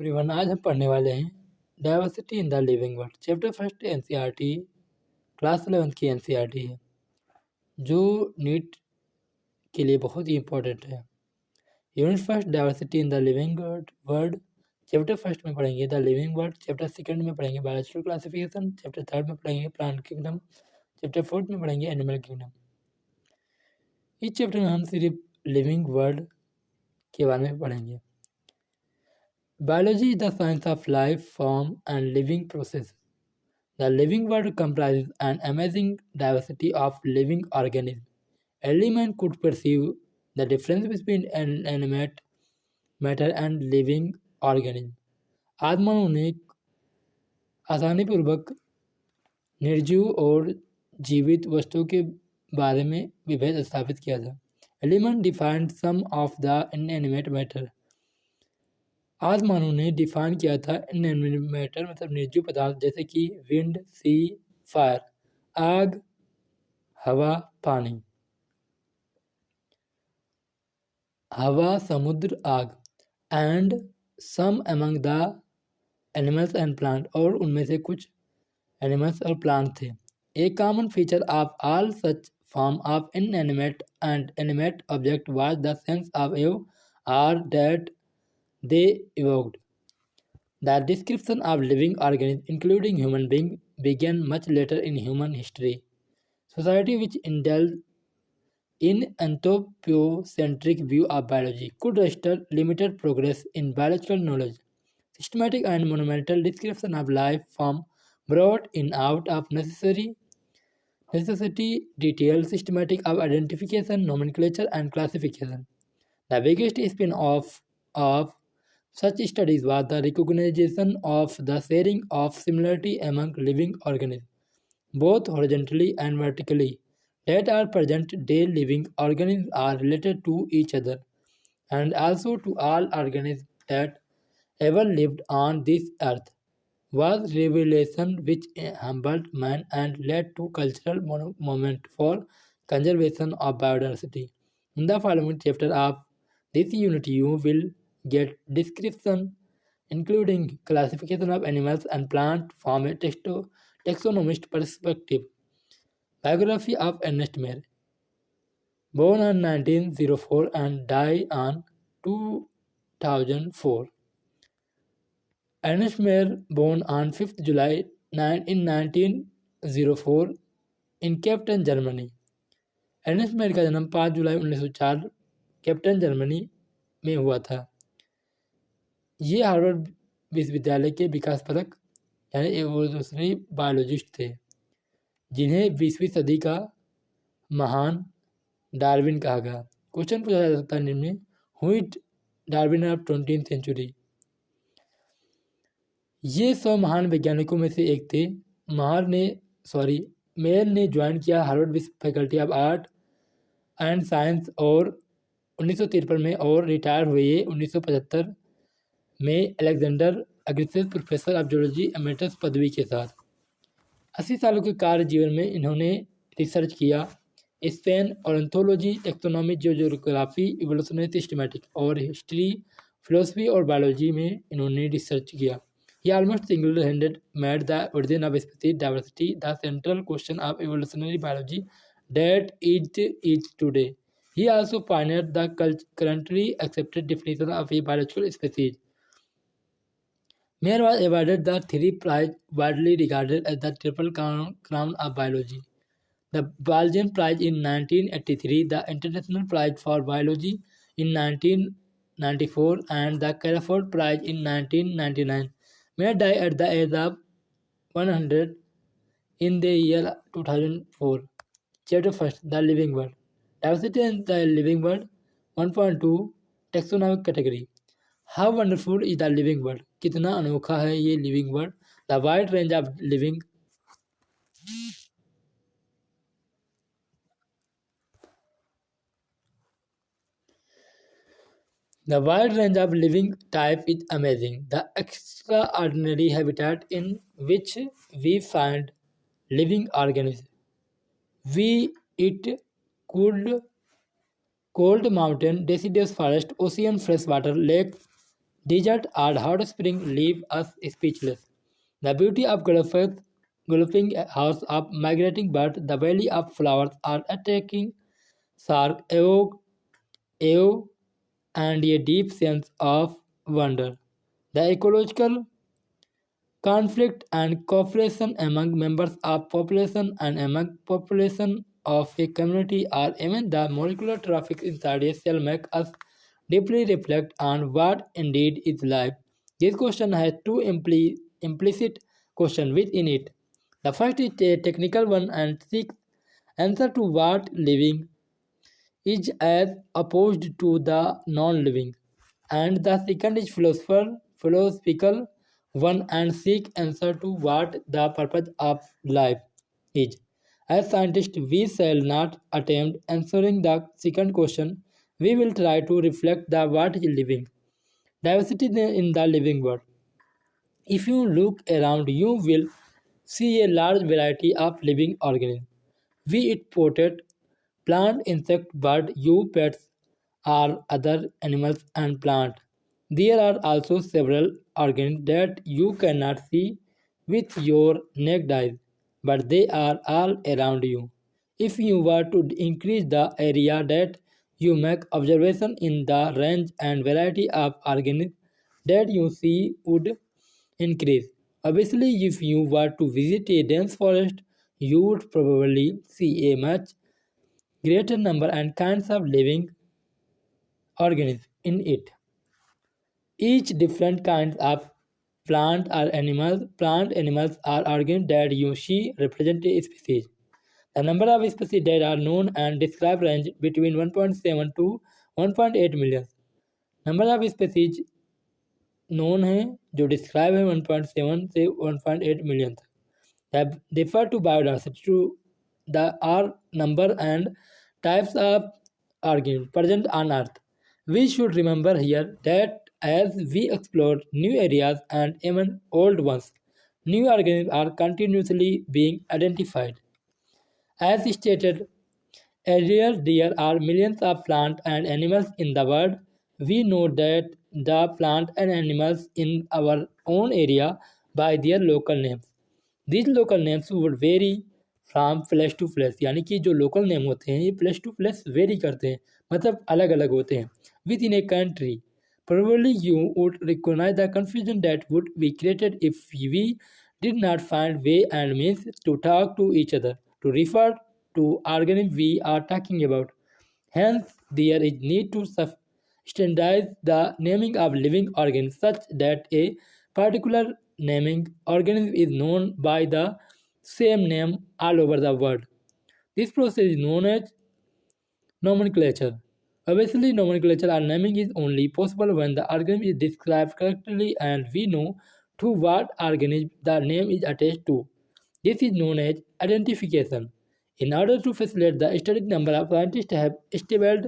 Everyone, आज हम पढ़ने वाले हैं diversity in the living world. Chapter first NCERT class 11 की एनसीईआरटी है जो नीट के लिए बहुत ही इंपॉर्टेंट है। Unit first diversity in the living world chapter first में पढ़ेंगे the living world, chapter second में पढ़ेंगे बायोलॉजिकल क्लासिफिकेशन, चैप्टर थर्ड में पढ़ेंगे प्लांट किंगडम, चैप्टर फोर्थ में पढ़ेंगे एनिमल किंगडम। इस चैप्टर में हम सिर्फ लिविंग वर्ल्ड के बारे में पढ़ेंगे। Biology is the science of life, form, and living process. The living world comprises an amazing diversity of living organisms. Early man could perceive the difference between animate matter and living organisms. आदि मानव ने आसानीपूर्वक निर्जीव और जीवित वस्तुओं के बारे में विभेद स्थापित किया था। Element defined some of the inanimate matter. आज मानव ने डिफाइन किया था इनएनिमेट मैटर मतलब निर्जीव पदार्थ जैसे कि विंड, सी, फायर, आग, हवा, पानी, हवा, समुद्र, आग, and some among the animals and plant, और उनमें से कुछ एनिमल्स और प्लांट थे। A common feature of all such form of inanimate and animate object was the sense of awe are that they evoked. The description of living organisms, including human beings, began much later in human history. Society which indulged in anthropocentric view of biology could register limited progress in biological knowledge. Systematic and monumental description of life form brought in out of necessity detailed systematic of identification, nomenclature, and classification. The biggest spin-off of such studies was the recognition of the sharing of similarity among living organisms, both horizontally and vertically, that are present-day living organisms are related to each other, and also to all organisms that ever lived on this earth, was revelation which humbled man and led to cultural movement for conservation of biodiversity. In the following chapter of this unit, you will get description including classification of animals and plants from a taxonomist perspective. Biography of Ernest Mayr. Born on 1904 and died on 2004. Ernest Mayr, born on 5th July in 1904 in Captain, Germany. Ernest Mayr का जन्म 5 जुलाई 1904 captain Germany में हुआ था। ये Harvard विश्वविद्यालय के विकास पदक यानी एवोल्यूशनरी बायोलॉजिस्ट थे जिन्हें 20वीं सदी का महान डार्विन कहा गया। क्वेश्चन पूछा जा सकता है निम्न, who is Darwin of 20th century? ये 100 महान वैज्ञानिकों में से एक थे। मेयर ने ज्वाइन किया Harvard faculty of art and science और 1953 में और रिटायर हुए 1975 में Alexander Agassiz professor of zoology emeritus पदवी के साथ। 80 सालों के कार्य जीवन में इन्होंने रिसर्च किया Spain, ornithology, taxonomy, geography, evolutionary systematic और हिस्ट्री, फिलोसफी और बायोलॉजी में इन्होंने रिसर्च किया। He almost single-handed made the origin of species diversity the central question of evolutionary biology that it is today. He also pioneered the currently accepted definition of a biological species. Mayr was awarded the three prizes widely regarded as the Triple Crown of Biology: the Balzan Prize in 1983, the International Prize for Biology in 1994, and the Crawford Prize in 1999. Mayr died at the age of 100 in the year 2004. Chapter 1: The Living World. Diversity in the Living World. 1.2 Taxonomic Category. How wonderful is the living world? कितना अनोखा है ये living world. The wide range of living The wide range of living type is amazing. The extraordinary habitat in which we find living organisms. We eat cold mountain, deciduous forest, ocean, freshwater, lake, Desert or hot spring leave us speechless. The beauty of galloping house of migrating birds, the valley of flowers are attacking shark evoke and a deep sense of wonder. The ecological conflict and cooperation among members of population and among population of a community or even the molecular traffic inside a cell make us deeply reflect on what indeed is life. This question has two implicit questions within it. The first is a technical one and seeks answer to what living is as opposed to the non-living, and the second is philosophical one and seek answer to what the purpose of life is. As scientists, we shall not attempt answering the second question. We will try to reflect the what is living, diversity in the living world. If you look around, you will see a large variety of living organisms, be it potted, plant, insect, bird, you pets, or other animals and plant. There are also several organisms that you cannot see with your naked eyes, but they are all around you. If you were to increase the area that you make observation in the range and variety of organisms that you see would increase. Obviously, if you were to visit a dense forest, you would probably see a much greater number and kinds of living organisms in it. Each different kinds of plant animals or organisms that you see represent a species. The number of species that are known and described range between 1.7 to 1.8 million. Number of species known है जो describe है 1.7 से 1.8 million तक. That refer to biodiversity to the R number and types of organisms present on Earth. We should remember here that as we explore new areas and even old ones, new organisms are continuously being identified. As stated earlier, there are millions of plants and animals in the world. We know that the plants and animals in our own area by their local names. These local names would vary from place to place, यानी कि जो local name होते हैं ये place to place very करते हैं, मतलब अलग अलग होते हैं with in a country. Probably you would recognize the confusion that would be created if we did not find way and means to talk to each other to refer to organisms we are talking about. Hence, there is need to standardize the naming of living organisms such that a particular naming organism is known by the same name all over the world. This process is known as nomenclature. Obviously, nomenclature or naming is only possible when the organism is described correctly and we know to what organism the name is attached to. This is known as identification. In order to facilitate the study, number of scientists have established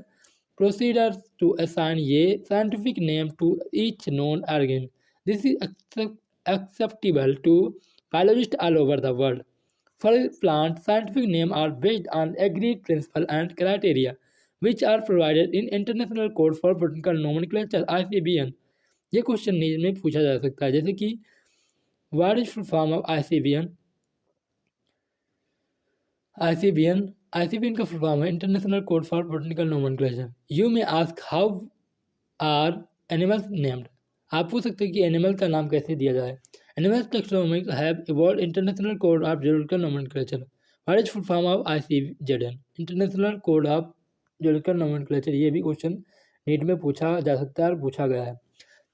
procedures to assign a scientific name to each known organism. This is acceptable to biologists all over the world. For plants, scientific names are based on agreed principles and criteria, which are provided in International Code for Botanical Nomenclature (ICBN). ये question में पूछा जा सकता है, जैसे कि what is full form of ICBN. ICBN का फुल फॉर्म है international code for botanical nomenclature. You may ask how are animals named. आप पूछ सकते हैं कि एनिमल का नाम कैसे दिया जाए. Animals taxonomics have evolved International Code of Geological Nomenclature. What is full form of ICZN? International Code of Geological Nomenclature. ये भी क्वेश्चन नीट में पूछा जा सकता है और पूछा गया है.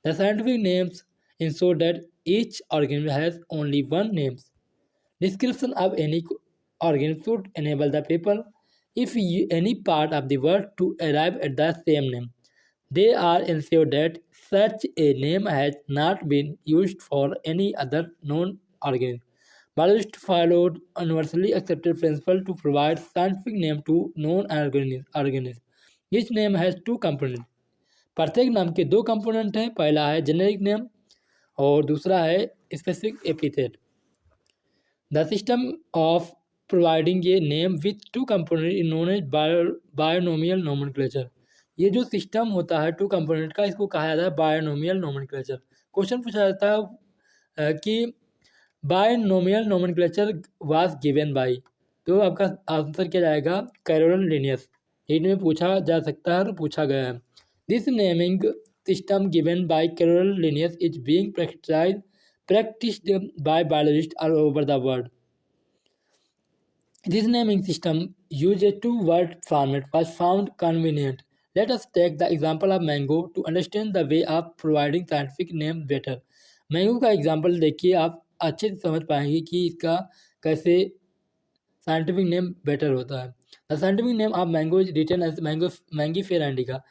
The scientific names ensure that each organism has only one name. Description of any organism should enable the people, if any part of the word, to arrive at the same name. They are ensured that such a name has not been used for any other known organism. Biologists followed universally accepted principle to provide scientific name to known organisms. Each name has two components. प्रत्येक नाम के दो component हैं. पहला है generic name और दूसरा है specific epithet. The system of providing a name with two components is known as binomial nomenclature. ये जो सिस्टम होता है टू कंपोनेंट का, इसको कहा जाता है बायनोमियल नोमेनक्लेचर। क्वेश्चन पूछा जाता है कि binomial nomenclature was given by, तो आपका आंसर क्या जाएगा? Carol Linnaeus. हिंट में पूछा जा सकता है और पूछा गया है। This naming system given by Carol Linnaeus is being practiced by biologists all over the world. This naming system used a two-word format was found convenient. Let us take the example of mango to understand the way of providing scientific name better. Mango का example देखिए, आप अच्छे से समझ पाएंगे कि इसका कैसे साइंटिफिक नेम बेटर होता है। The scientific name of mango is written as Mangifera indica.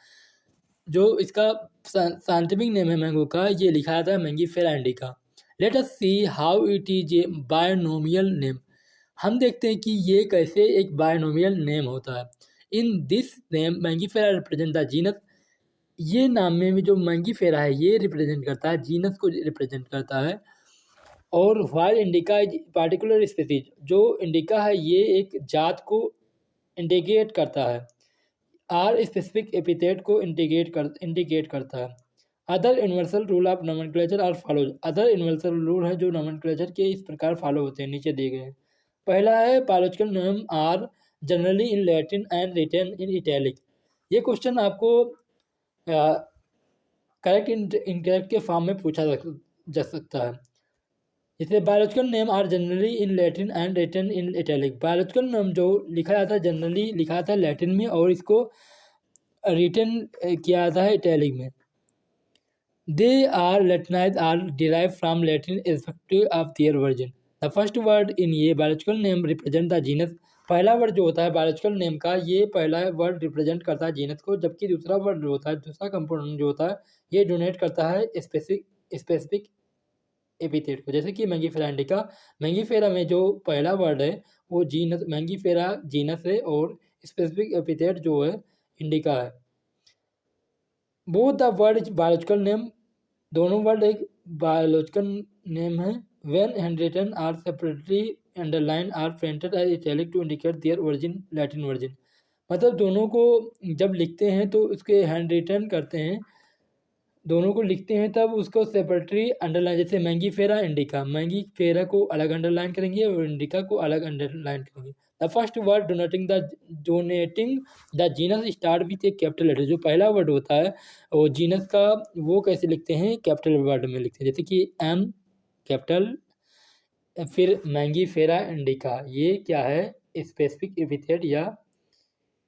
जो इसका साइंटिफिक नेम है मैंगो का, ये लिखा जाता है Mangifera indica. Let us see how it is a binomial name. हम देखते हैं कि ये कैसे एक बायनोमियल नेम होता है। In this name Mangifera represent the genus. ये नाम में जो मैंगीफेरा है ये रिप्रेजेंट करता है, जीनस को रिप्रेजेंट करता है। और while indica is particular species, जो इंडिका है ये एक जात को इंडिकेट करता है। आर स्पेसिफिक एपिथेट को इंडिकेट करता है। Other universal rule of nomenclature are follows. Other universal rule है जो नोमेनक्लेचर के इस प्रकार फॉलो होते हैं, नीचे दिए गए हैं। पहला है biological name are generally in Latin and written in italic. ये क्वेश्चन आपको करेक्ट इनकरेक्ट के फॉर्म में पूछा जा सकता है। इसलिए biological name are generally in Latin and written in italic. Biological name जो लिखा जाता है जनरली लिखा जाता है लैटिन में और इसको रिटन किया जाता है इटैलिक में। They are latinise or derive from Latin irrespective of their version. The first word in ये biological name represent the genus. पहला वर्ड जो होता है बायोलॉजिकल नेम का, ये पहला वर्ड रिप्रेजेंट करता है जीनस को, जबकि दूसरा वर्ड जो होता है, दूसरा कंपोनेंट जो होता है, ये डोनेट करता है स्पेसिफिक एपिथेट को। जैसे कि मैंगीफेरा इंडिका, मैंगीफेरा में जो पहला वर्ड है वो जीनस, मैंगीफेरा जीनस है और स्पेसिफिक एपिथेट जो है इंडिका है। Both the word biological name, दोनों वर्ड एक बायोलॉजिकल नेम है। When handwritten are separately underline or printed as italic to indicate their origin Latin version. मतलब दोनों को जब लिखते हैं तो उसके हैंड रिटन करते हैं, दोनों को लिखते हैं तब उसको सेपरेटली अंडरलाइन, जैसे मैंगीफेरा इंडिका, मैंगीफेरा को अलग अंडरलाइन करेंगे और इंडिका को अलग अंडरलाइन करेंगे। The first word donating the genus start with a capital letter. जो पहला वर्ड होता है वो जीनस का, वो कैसे लिखते हैं? कैपिटल वर्ड में लिखते हैं, जैसे कि एम कैपिटल, फिर मैंगीफेरा इंडिका। ये क्या है? स्पेसिफिक एपिथेट या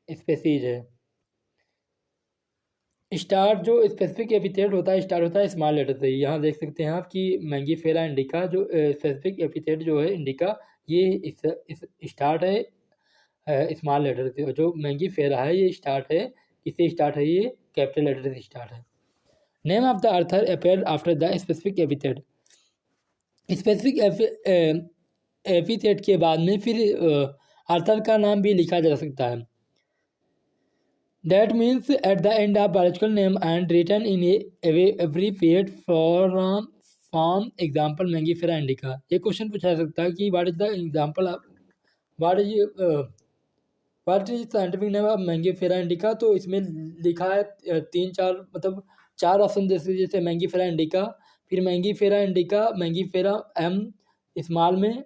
स्पेसीज है। स्टार्ट जो स्पेसिफिक एपिथेट होता है, स्टार्ट होता है स्मॉल लेटर से। यहाँ देख सकते हैं आप कि मैंगीफेरा इंडिका जो स्पेसिफिक एपिथेट जो है इंडिका, ये इस स्टार्ट है स्मॉल लेटर से। जो मैंगीफेरा है ये स्टार्ट है, किससे स्टार्ट है? ये कैपिटल लेटर से स्टार्ट है। Name of the author appear after the specific epithet. Specific epithet के बाद में फिर अर्थर का नाम भी लिखा जा सकता है। That means at the end of biological name and written in a abbreviated form example Mangifera indica. ये क्वेश्चन पूछा जा सकता है कि what is the example of what is scientific name of Mangifera indica. तो इसमें लिखा है तीन चार, मतलब चार ऑप्शन जैसे मैंगीफेरा इंडिका, फिर Mangifera indica, Mangifera M small में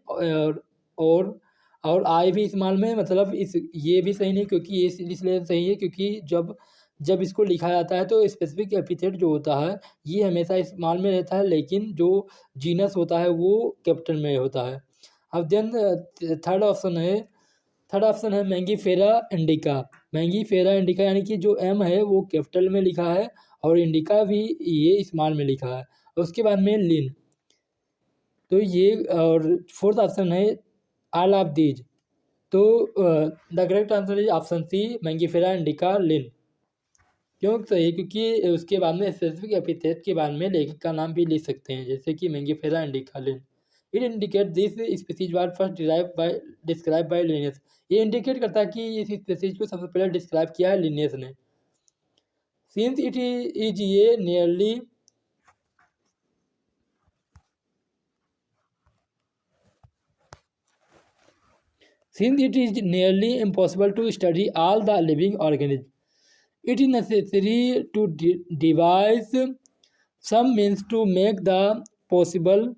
और आई भी स्मॉल में। मतलब इस ये भी सही नहीं, क्योंकि ये इसलिए सही है क्योंकि जब इसको लिखा जाता है तो स्पेसिफिक एपिथेट जो होता है ये हमेशा स्मॉल में रहता है, लेकिन जो जीनस होता है वो कैपिटल में होता है। अब देन थर्ड ऑप्शन है मैंगीफेरा इंडिका। मैंगीफेरा इंडिका यानी कि जो एम है वो कैपिटल में लिखा है और इंडिका भी ये स्मॉल में लिखा है। उसके बाद में लिन, तो ये। और फोर्थ ऑप्शन है ऑल ऑफ दीज। तो the correct answer is option C Mangifera indica Linn. क्यों सही? क्योंकि उसके बाद में स्पेसिफिक एपिथेट के बाद में लेखक का नाम भी लिख सकते हैं, जैसे कि Mangifera indica Lin. It indicate this species was first describe by Linnaeus. ये इंडिकेट करता है कि इस स्पीसीज को सबसे पहले डिस्क्राइब किया है लिनियस ने। सिंस इट इज ये nearly Since it is nearly impossible to study all the living organisms, It is necessary to devise some means to make the possible.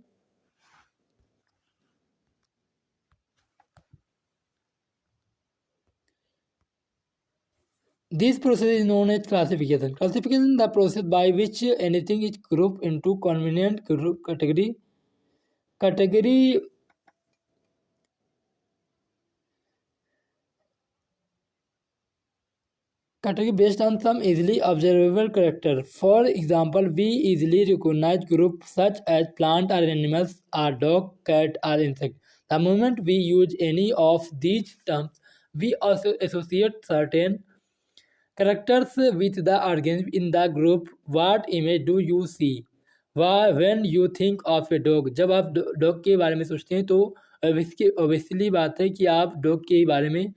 This process is known as classification. Classification is the process by which anything is grouped into convenient group category category based on some easily observable character. For example, we easily recognize groups such as plant or animals or dog, cat or insect. The moment we use any of these terms, we also associate certain characters with the organism in the group. What image do you see? When you think of a dog, जब आप dog के बारे में सोचते हैं तो obviously बात है कि आप डॉग के बारे में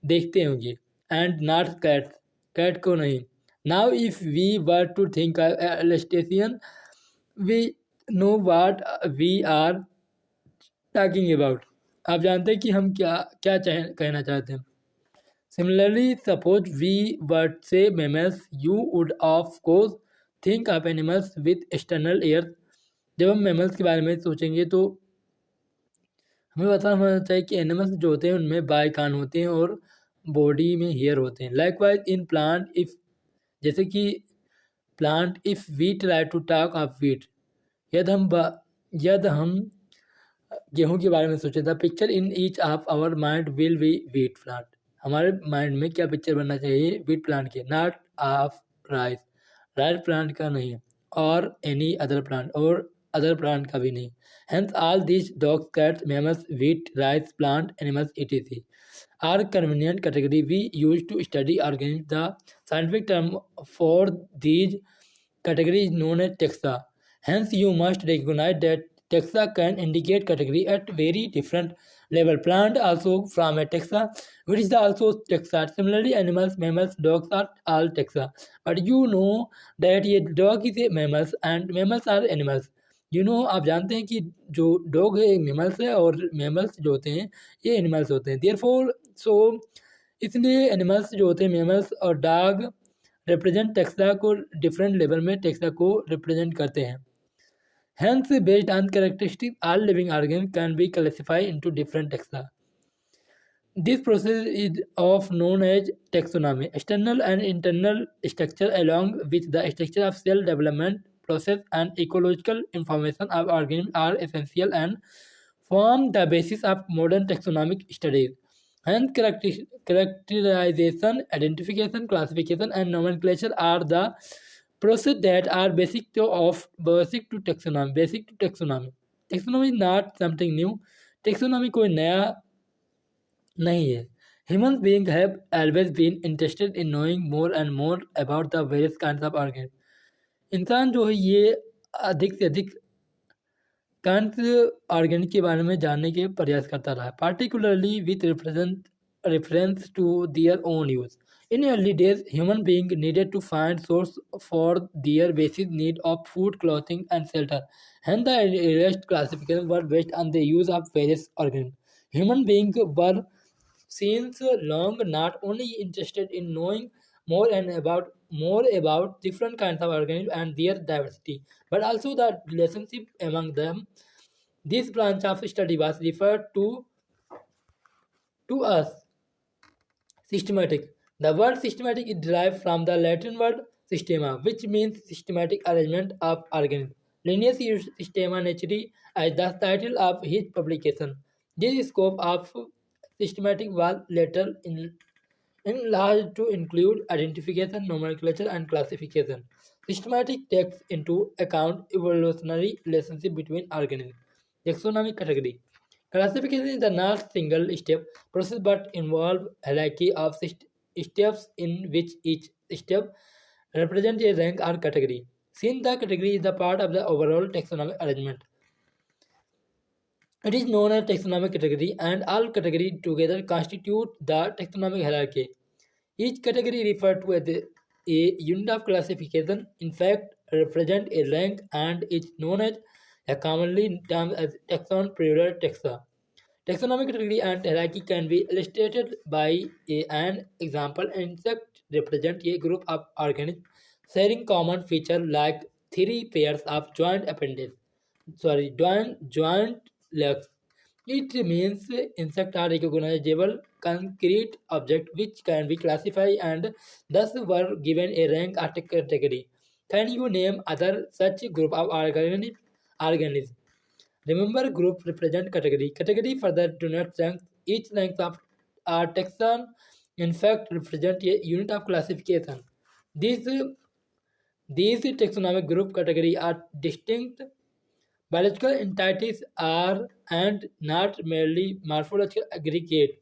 देखते होंगे एंड नॉट कैट, कैट को नहीं. Now if we were to think Alsatian, we know what we are talking about. आप जानते हैं कि हम क्या क्या कहना चाहते हैं. Similarly, suppose we were to say mammals, you would of course think of animals with external ears. जब हम mammals के बारे में सोचेंगे तो हमें पता होना चाहिए कि एनिमल्स जो होते हैं उनमें बाई कान होते हैं और बॉडी में हेयर होते हैं. लाइकवाइज इन प्लांट, इफ जैसे कि plant, if we try to talk of wheat, यदि हम गेहूं के बारे में सोचें, the picture in each of our mind will be wheat plant. हमारे माइंड में क्या पिक्चर बनना चाहिए? वीट प्लांट की, not of rice, rice plant का नहीं, और एनी अदर प्लांट, और अदर प्लांट का भी नहीं. Hence, all these dogs, cats, mammals, wheat, rice, plant, animals, etc. are convenient category we use to study organisms. The scientific term for these categories is known as taxa. Hence, you must recognize that taxa can indicate category at very different level. Plant also from a taxa, which is also taxa. Similarly, animals, mammals, dogs are all taxa. But you know that a dog is a mammals and mammals are animals. आप जानते हैं कि जो dog है mammals है और mammals जो होते हैं ये एनिमल्स होते हैं. देयरफॉर सो इसलिए एनिमल्स जो होते हैं मेमल्स और डॉग रिप्रेजेंट टेक्सा को डिफरेंट लेवल में टेक्सा को रिप्रेजेंट करते हैं. Hence, based on characteristics, all living organisms can be classified into different taxa. This process is of known as taxonomy. External and internal structure, along with the structure of cell development process and ecological information of organisms, are essential and form the basis of modern taxonomic studies. Hence, characterization, identification, classification, and nomenclature are the process that are basic to taxonomy. Basic to taxonomy. Taxonomy is not something new. Taxonomy कोई नया नहीं है. Human beings have always been interested in knowing more and more about the various kinds of organisms. इंसान जो है ये अधिक से अधिक कांस ऑर्गेनिक के बारे में जानने के प्रयास करता रहा, particularly with reference to their own use. In early days, human beings needed to find source for their basic need of food, clothing, and shelter. Hence, the earliest classifications were based on the use of various organisms. Human beings were since long not only interested in knowing more about different kinds of organisms and their diversity, but also the relationship among them. This branch of study was referred to as systematic. The word systematic is derived from the Latin word systema, which means systematic arrangement of organisms. Linnaeus used Systema Naturae as the title of his publication. This scope of systematic was later enlarged to include identification, nomenclature, and classification. Systematic takes into account evolutionary relationship between organisms. Taxonomic category. Classification is the not single step process but involve hierarchy of steps in which each step represents a rank or category. Since the category is the part of the overall taxonomic arrangement, it is known as taxonomic category, and all categories together constitute the taxonomic hierarchy. Each category referred to as a unit of classification, in fact, represent a rank and is known as a commonly termed as taxon, plural taxa. Taxonomic category and hierarchy can be illustrated by an example. Insect represent a group of organisms sharing common feature like three pairs of joint appendages. Joint legs. It means insects are recognizable concrete object which can be classified and thus were given a rank or category. Can you name other such group of organisms? Remember group represent category. Category further denotes rank. Each rank of a taxon in fact represent a unit of classification. These these taxonomic group category are distinct biological entities are and not merely morphological aggregate.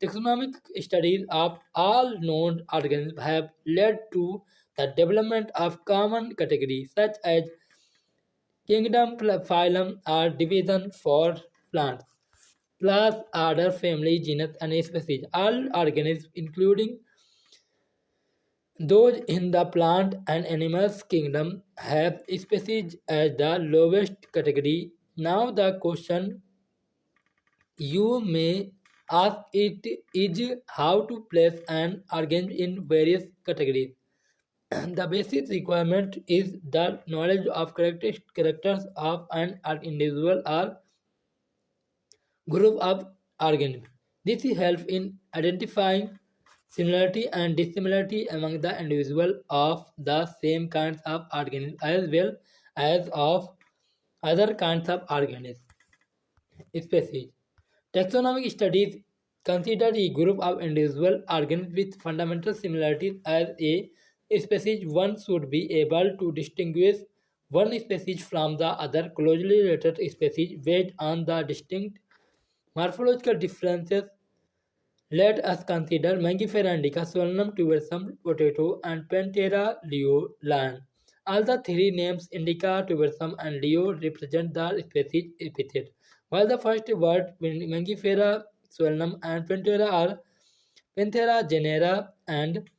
Taxonomic studies of all known organisms have led to the development of common categories such as kingdom, phylum, or division for plants, class, order, family, genus, and species. All organisms, including those in the plant and animals kingdom, have species as the lowest category. Now the question you may ask it is how to place an organism in various categories. The basic requirement is the knowledge of characters of an individual or group of organisms. This helps in identifying similarity and dissimilarity among the individual of the same kinds of organisms as well as of other kinds of organisms. Species. Taxonomic studies consider a group of individual organisms with fundamental similarities as a species. One should be able to distinguish one species from the other closely related species based on the distinct morphological differences. Let us consider Mangifera indica, Solanum tubersum potato, and Panthera leo lion. All the three names indica, tubersum, and leo represent the species epithet, while the first word Mangifera, Solanum, and Panthera are Panthera genera and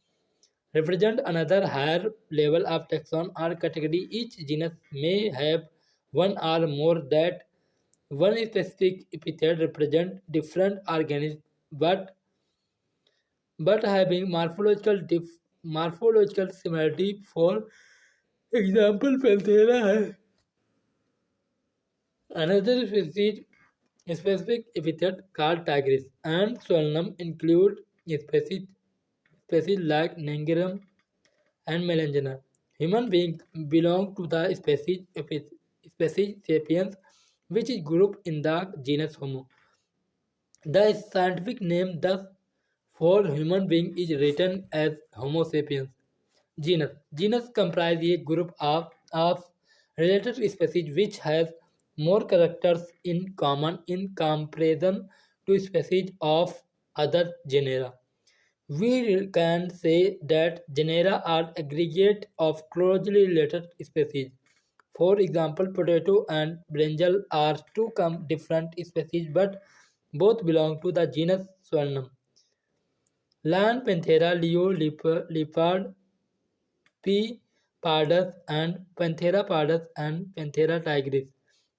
represent another higher level of taxon or category. Each genus may have one or more that one specific epithet represent different organisms but having morphological similarity. For example, Panthera has another specific epithet called tigris, and Solanum include species like Nangerum and Melangena. Human beings belong to the species Sapiens, which is grouped in the genus Homo. The scientific name thus for human being is written as Homo sapiens. Genus. Genus comprises a group of related species which has more characters in common in comparison to species of other genera. We can say that genera are aggregate of closely related species. For example, potato and brinjal are two different species but both belong to the genus Solanum. Lion, Panthera, Leo, Leopard, P. pardus, and Panthera pardus and Panthera tigris,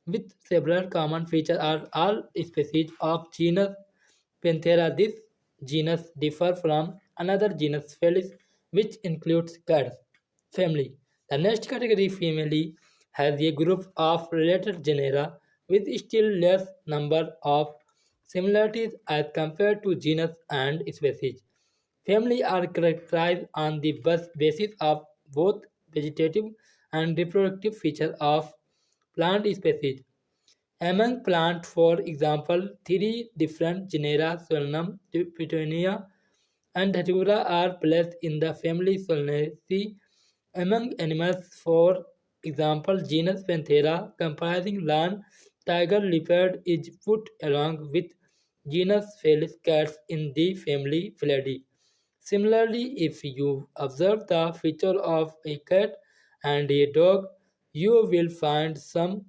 with several common features, are all species of genus Panthera. This genus differs from another genus Felis, which includes cats. Family. The next category, family, has a group of related genera with still less number of similarities as compared to genus and species. Family are characterized on the basis of both vegetative and reproductive features of plant species. Among plants, for example, three different genera Solanum, Petunia, and Datura are placed in the family Solanaceae. Among animals, for example, genus Panthera, comprising lion, tiger, leopard, is put along with genus Felis cats in the family Felidae. Similarly, if you observe the feature of a cat and a dog, you will find some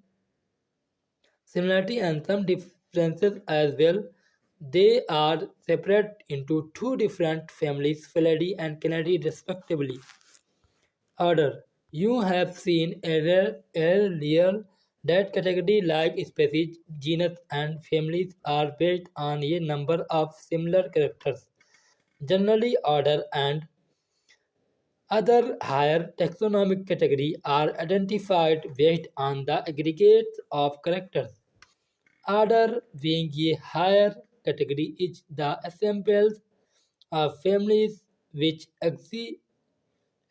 similarity and some differences as well. They are separate into two different families, Felidae and Canidae respectively. Order. You have seen earlier that category like species, genus and families are based on a number of similar characters. Generally order and Other higher taxonomic categories are identified based on the aggregates of characters. Order being a higher category is the assemblage of families which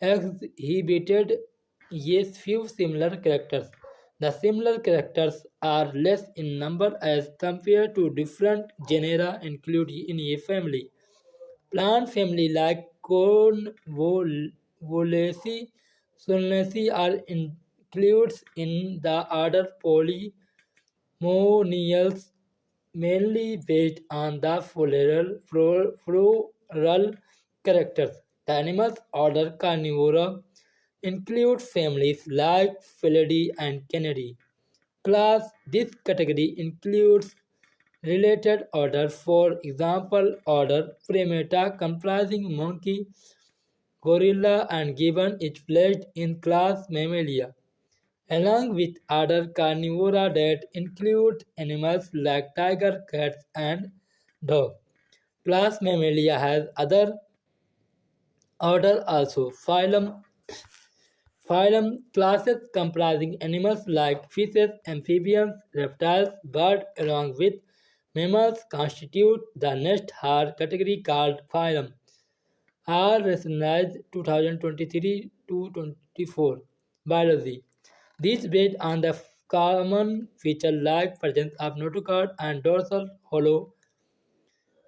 exhibited yes few similar characters. The similar characters are less in number as compared to different genera included in a family. Plant family like Convolvulaceae, Solanaceae are included in the order Polynomials, mainly based on the floral characters. The animals order Carnivora include families like Felidae and Canidae. Class: this category includes related orders, for example, order Primata comprising monkey, gorilla, and gibbon is placed in class Mammalia, along with other carnivora that include animals like tiger, cats, and dog. Class Mammalia has other order also. Phylum classes comprising animals like fishes, amphibians, reptiles, birds, along with mammals constitute the next higher category called phylum. R. Rationalized 2023 to 24. Biology. These based on the common feature like presence of notochord and dorsal hollow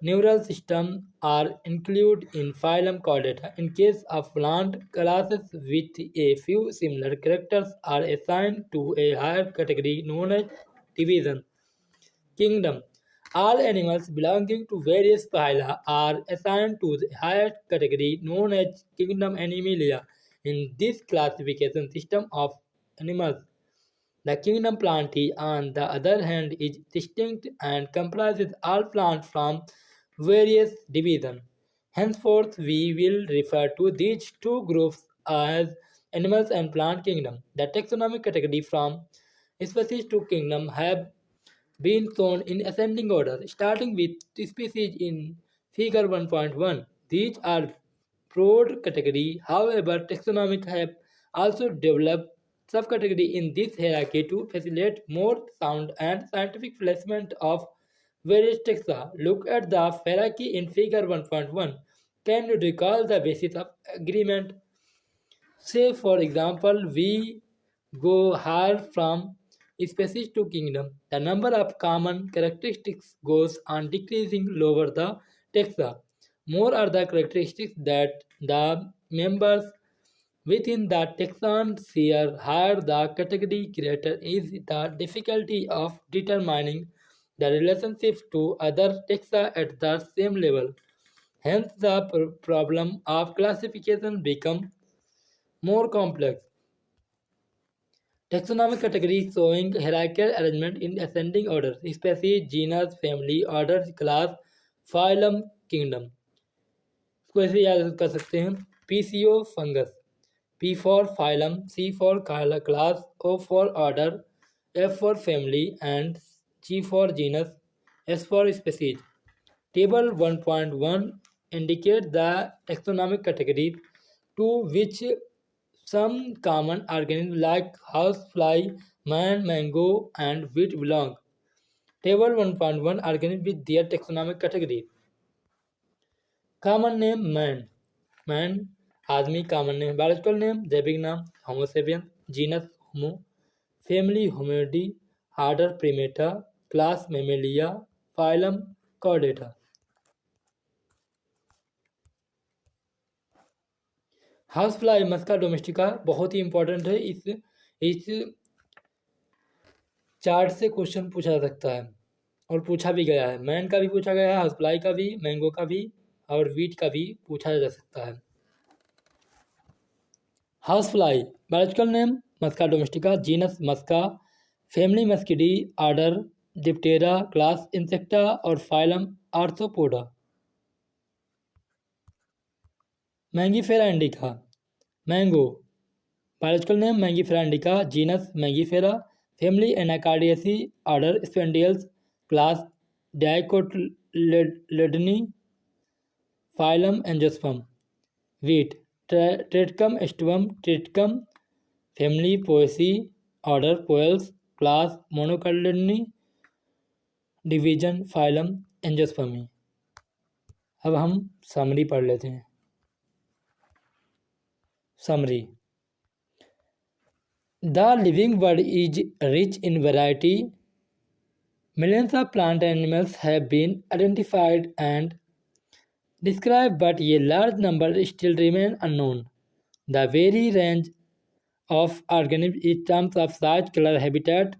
neural system are included in phylum Chordata. In case of plant, classes with a few similar characters are assigned to a higher category known as division. Kingdom. All animals belonging to various phyla are assigned to the highest category known as Kingdom Animalia. In this classification system of animals, the kingdom Plantae, on the other hand, is distinct and comprises all plants from various divisions. Henceforth, we will refer to these two groups as animals and plant kingdom. The taxonomic category from species to kingdom have been shown in ascending order, starting with species in figure 1.1. These are broad category. However, taxonomic have also developed subcategory in this hierarchy to facilitate more sound and scientific placement of various taxa. Look at the hierarchy in figure 1.1. Can you recall the basis of agreement? Say, for example, we go higher from species to kingdom. The number of common characteristics goes on decreasing lower the taxa. More are the characteristics that the members within the taxon share. Higher the category, greater is the difficulty of determining the relationship to other taxa at the same level. Hence, the problem of classification becomes more complex. Taxonomic categories showing hierarchical arrangement in ascending order: species, genus, family, order, class, phylum, kingdom. इसको ऐसे याद कर सकते हैं. PCO fungus. P for phylum, C for class, O for order, F for family, and G for genus, S for species. Table 1.1 indicates the taxonomic categories to which some common organisms like housefly, man, mango, and wheat belong. Table 1.1 organisms with their taxonomic categories. Common name man. Man आदमी. Common name. Biological name जैविक नाम Homo sapiens. Genus Homo. Family Hominidae. Order Primata. Class Mammalia. Phylum Chordata. House fly musca domestica बहुत ही important है. इस chart से question पूछा जा सकता है और पूछा भी गया है. मैन का भी पूछा गया है, हाउस फ्लाई का भी, मैंगो का भी और वीट का भी पूछा जा सकता है. House fly. Biological name musca domestica. Genus musca. Family muscidae. Order diptera. Class insecta और phylum arthropoda. Mangifera indica. Mango. Biological name mangifera indica. Genus mangifera. Family anacardiaceae. Order sapindales. Class dicotyledonae. Phylum angiosperm. Wheat. Triticum, Estivum, Triticum, family, Poaceae, order, Poales, class, Monocotyledony, division, phylum, Angiospermy. अब हम summary पढ़ लेते हैं. Summary. The living world is rich in variety. Millions of plant animals have been identified and described, but a large number still remain unknown. The very range of organisms in terms of size, color, habitat,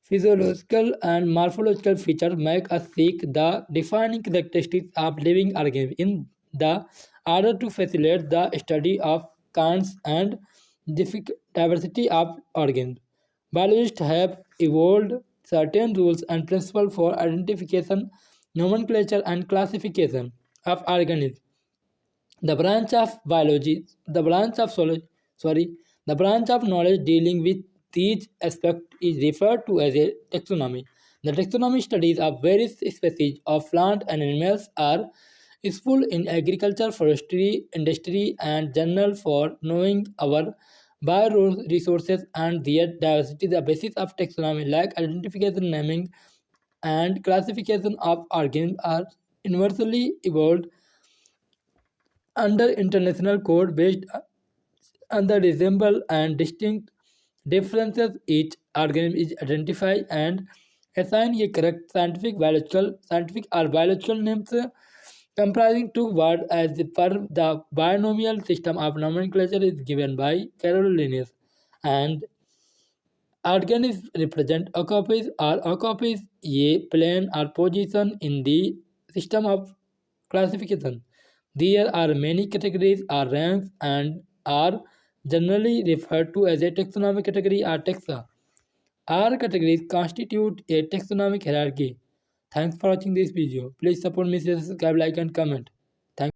physiological and morphological features make us seek the defining characteristics of living organisms in the order to facilitate the study of kinds and diversity of organisms. Biologists have evolved certain rules and principles for identification, nomenclature, and classification of organisms. The branch of biology, the branch of knowledge dealing with these aspects is referred to as a taxonomy. The taxonomy studies of various species of plant and animals are useful in agriculture, forestry, industry, and general for knowing our bioresources and their diversity. The basis of taxonomy, like identification, naming, and classification of organisms, are universally evolved under international code based on the resemble and distinct differences. Each organism is identified and assigned a correct scientific or biological names comprising two words as per the binomial system of nomenclature is given by Carol Linnaeus, and organisms represent occupies a plane or position in the system of classification. There are many categories or ranks and are generally referred to as a taxonomic category or taxa. All categories constitute a taxonomic hierarchy. Thanks for watching this video. Please support me, subscribe, like and comment.